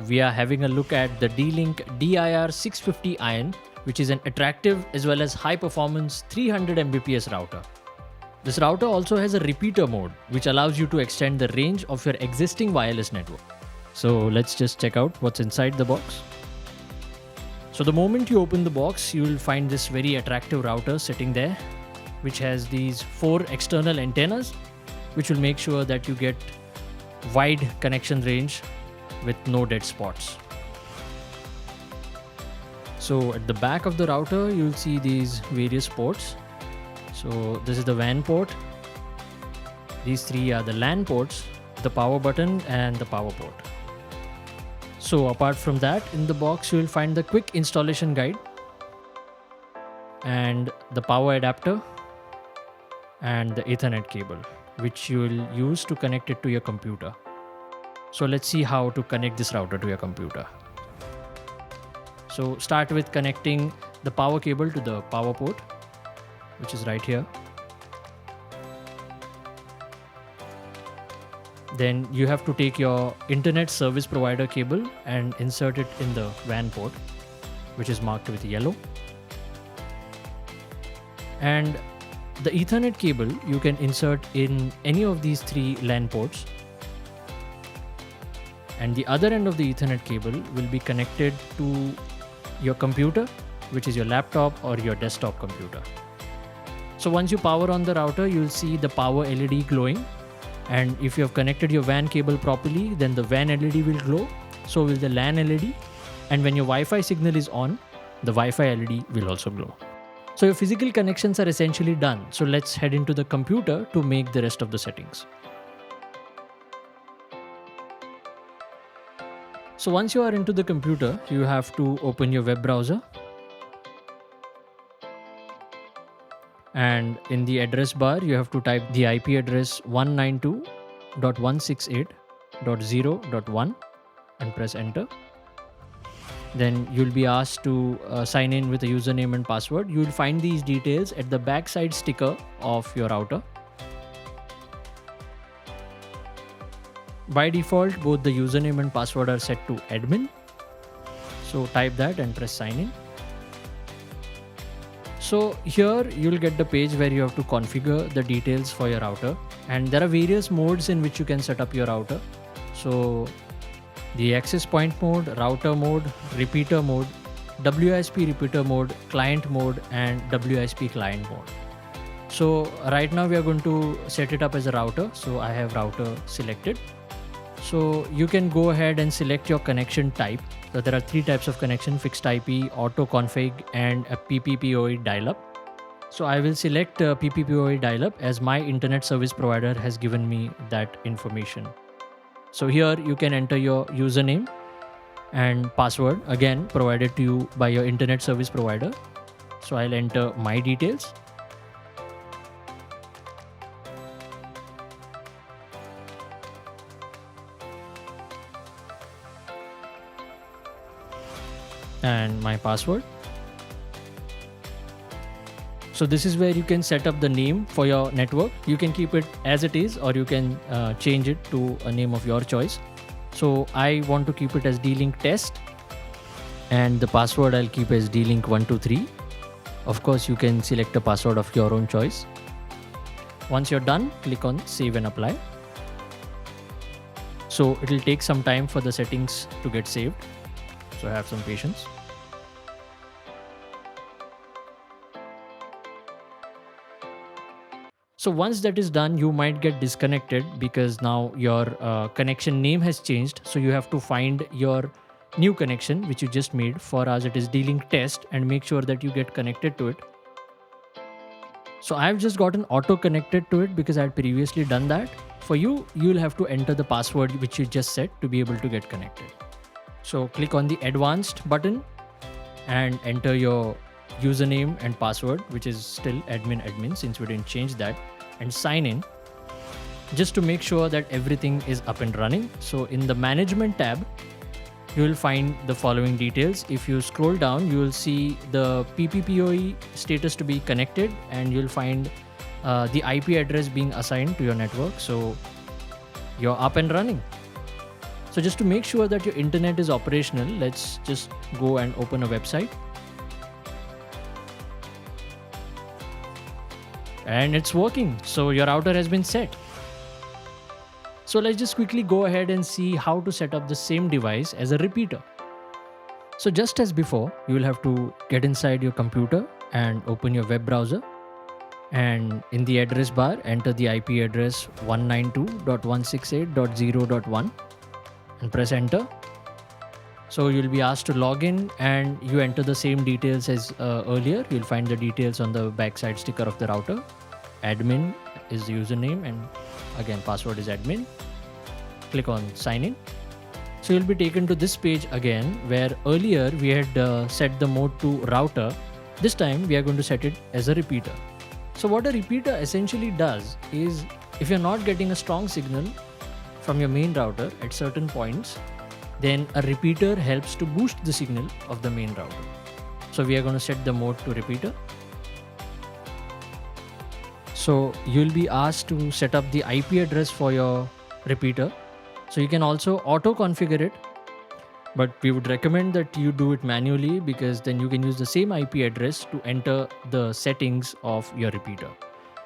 we are having a look at the D-Link DIR650 Iron, which is an attractive as well as high performance 300 Mbps router. This router also has a repeater mode, which allows you to extend the range of your existing wireless network. So let's just check out what's inside the box. So the moment you open the box, you will find this very attractive router sitting there, which has these 4 external antennas, which will make sure that you get wide connection range with no dead spots. So at the back of the router, you'll see these various ports. So this is the WAN port. These 3 are the LAN ports, the power button and the power port. So apart from that, in the box you will find the quick installation guide and the power adapter and the Ethernet cable, which you will use to connect it to your computer. So let's see how to connect this router to your computer. So start with connecting the power cable to the power port, which is right here. Then you have to take your internet service provider cable and insert it in the WAN port, which is marked with yellow. And the Ethernet cable you can insert in any of these 3 LAN ports. And the other end of the Ethernet cable will be connected to your computer, which is your laptop or your desktop computer. So once you power on the router, you'll see the power LED glowing. And if you have connected your WAN cable properly, then the WAN LED will glow, so will the LAN LED. And when your Wi-Fi signal is on, the Wi-Fi LED will also glow. So your physical connections are essentially done. So let's head into the computer to make the rest of the settings. So once you are into the computer, you have to open your web browser. And in the address bar, you have to type the IP address 192.168.0.1 and press enter. Then you'll be asked to sign in with a username and password. You'll find these details at the backside sticker of your router. By default, both the username and password are set to admin. So type that and press sign in. So here you'll get the page where you have to configure the details for your router, and there are various modes in which you can set up your router. So the access point mode, router mode, repeater mode, WISP repeater mode, client mode and WISP client mode. So right now we are going to set it up as a router. So I have router selected. So you can go ahead and select your connection type. So there are 3 types of connection: fixed IP, auto config and a PPPoE dial-up. So I will select PPPoE dial-up as my internet service provider has given me that information. So here you can enter your username and password, again provided to you by your internet service provider. So I'll enter my details. And my password. So this is where you can set up the name for your network. You can keep it as it is, or you can change it to a name of your choice. So I want to keep it as D-Link test, and the password I'll keep as D-Link123. Of course, you can select a password of your own choice. Once you're done, click on save and apply. So it will take some time for the settings to get saved. So have some patience. So once that is done, you might get disconnected because now your connection name has changed. So you have to find your new connection, which you just made. For us, it is D-Link test, and make sure that you get connected to it. So I've just gotten auto connected to it because I had previously done that. For you, you'll have to enter the password which you just set to be able to get connected. So click on the advanced button and enter your username and password, which is still admin since we didn't change that, and sign in just to make sure that everything is up and running. So in the management tab, you will find the following details. If you scroll down, you will see the PPPoE status to be connected, and you'll find the IP address being assigned to your network. So you're up and running. So just to make sure that your internet is operational, let's just go and open a website. And it's working. So your router has been set. So let's just quickly go ahead and see how to set up the same device as a repeater. So just as before, you will have to get inside your computer and open your web browser. And in the address bar, enter the IP address 192.168.0.1 and press enter. So you'll be asked to log in and you enter the same details as earlier. You'll find the details on the backside sticker of the router. Admin is the username and again password is admin. Click on sign in. So you'll be taken to this page again where earlier we had set the mode to router. This time we are going to set it as a repeater. So what a repeater essentially does is if you're not getting a strong signal from your main router at certain points, then a repeater helps to boost the signal of the main router. So we are going to set the mode to repeater. So you'll be asked to set up the IP address for your repeater. So you can also auto configure it, but we would recommend that you do it manually because then you can use the same IP address to enter the settings of your repeater.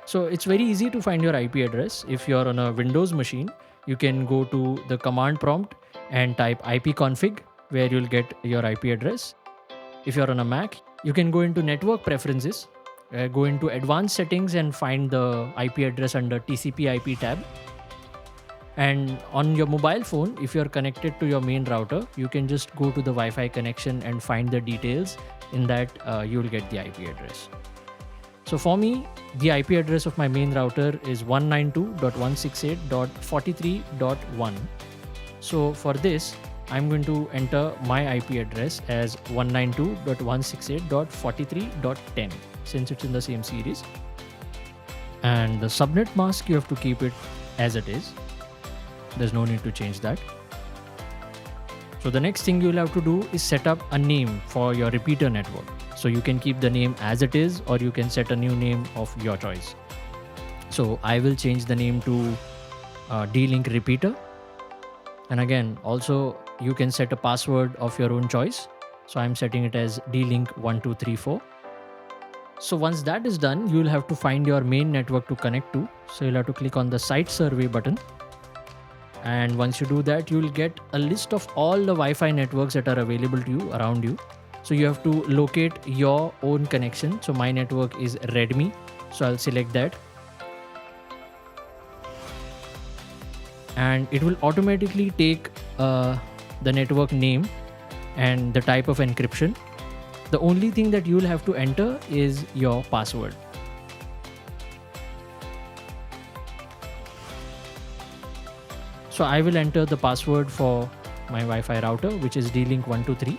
So it's very easy to find your IP address. If you're on a Windows machine, you can go to the command prompt and type ipconfig where you'll get your IP address. If you're on a Mac, you can go into network preferences, go into advanced settings and find the IP address under TCP IP tab. And on your mobile phone, if you're connected to your main router, you can just go to the Wi-Fi connection and find the details. In that, you'll get the IP address. So for me, the IP address of my main router is 192.168.43.1. So for this, I'm going to enter my IP address as 192.168.43.10 since it's in the same series. And the subnet mask, you have to keep it as it is. There's no need to change that. So the next thing you'll have to do is set up a name for your repeater network. So you can keep the name as it is or you can set a new name of your choice. So I will change the name to D-Link repeater. And again, also you can set a password of your own choice. So I'm setting it as D-Link1234. So once that is done, you'll have to find your main network to connect to. So you'll have to click on the site survey button. And once you do that, you'll get a list of all the Wi-Fi networks that are available to you around you. So you have to locate your own connection. So my network is Redmi. So I'll select that. And it will automatically take the network name and the type of encryption. The only thing that you'll have to enter is your password. So I will enter the password for my Wi-Fi router, which is D-Link123.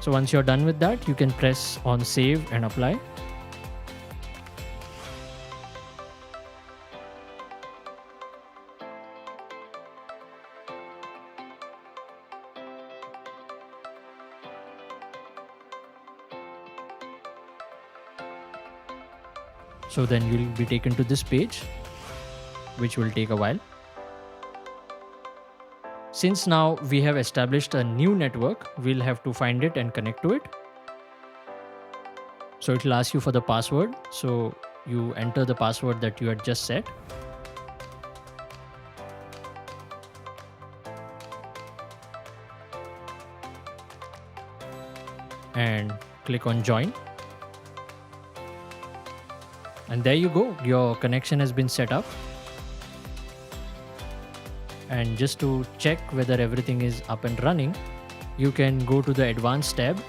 So once you're done with that, you can press on save and apply. So then you'll be taken to this page, which will take a while. Since now we have established a new network, we'll have to find it and connect to it. So it will ask you for the password. So you enter the password that you had just set. And click on join. And there you go, your connection has been set up. And just to check whether everything is up and running, you can go to the advanced tab.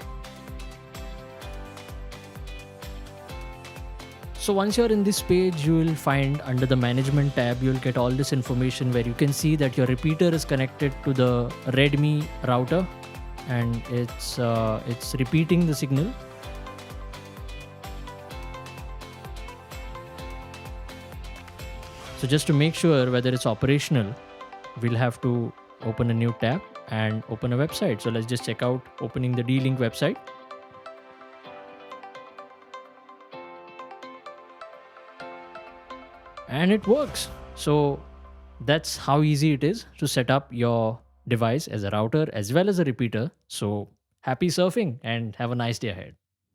So once you're in this page, you will find under the management tab, you'll get all this information where you can see that your repeater is connected to the Redmi router and it's repeating the signal. So just to make sure whether it's operational, we'll have to open a new tab and open a website. So let's just check out opening the D-Link website. And it works. So That's how easy it is to set up your device as a router as well as a repeater. So happy surfing and have a nice day ahead.